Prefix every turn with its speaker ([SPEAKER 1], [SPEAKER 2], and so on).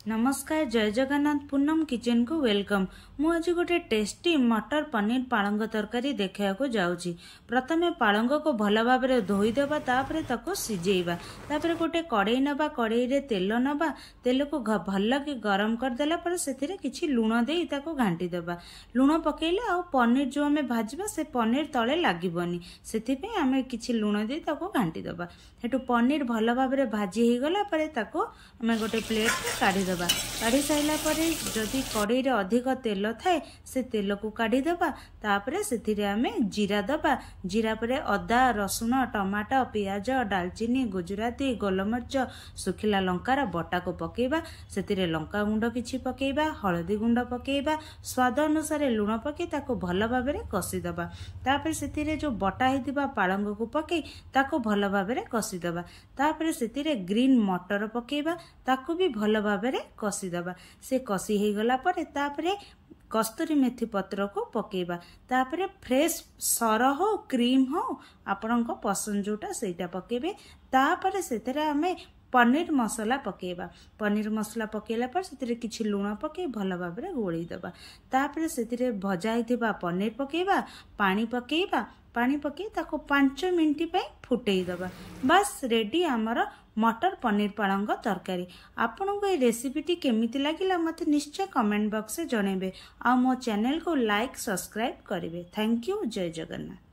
[SPEAKER 1] नमस्कार जय जगन्नाथ पूनम किचन को वेलकम। मु आज गोटे टेस्टी मटर पनीर पालंग तरकारी देखा जाऊँगी। प्रथमे पालंग को भल भाव में धोईदेवा, तापर ताको सिझेइबा, तापर गोटे कड़ई नबा, कड़ई रे तेल नबा, तेल को भल कि गरम करदेला पर सेथिरे किछि लुण देई ताको घांटी देबा। लुण पकेइले आ पनीर जो आमे भाजिबा से पनीर तले लागिबनी, सेथिपे आमे किछि लुण देई ताको घांटी देबा। हेटु पनीर भल भाव में भाजी हे गला परे ताको आमे गोटे प्लेट रे काढी देबा। काढ़ी साइला परे जदि कड़ई रे अधिक तेल थाए से तेल को काढ़ी देबा। तापरे सेथिरे आमे जीरा देबा। जीरा परे अदा रसुण टमाटो पियाज डालचीनी गुजराती गोलमरिच सुखिला लंकार बटा को पकेबा। सेथिरे लंका गुंड किछि पकेबा, हळदी गुंड पकेबा, स्वाद अनुसार लुण पके ताको भल भाव में कसी देबा। तापरे सेथिरे जो बटा हेतिबा पालंग को पके ताको भल भाव में कसी देबा। तापरे सेथिरे ग्रीन मटर पकेबा, ताको भी भल भाव में कसी देबा। से कसी हे गला परे तापरे कस्तूरी मेथी पत्र को पकेबा। तापरे फ्रेश सर हो क्रीम हो आपणको पसंद जोटा सेटा पकेबे। तापरे सेतेरे आमे पनीर मसला पकेबा। पनीर मसला पकेला पर सेतिरे किछि लुण पके भल भाव में गोळी देबा। तापरे सेतिरे भजा हिथिबा पनीर पकेबा, पानी पकेबा। पानी पके ताको 5 मिनिट पे फुटेई देबा। बस रेडी आमर मटर पनीर पालंग तरकारी। आपन को ये रेसिपीटी केमिति लागिला मते निश्चय कमेंट बॉक्स में जणेबे। आ मो चैनल को लाइक सब्सक्राइब करेंगे। Thank you. जय जगन्नाथ।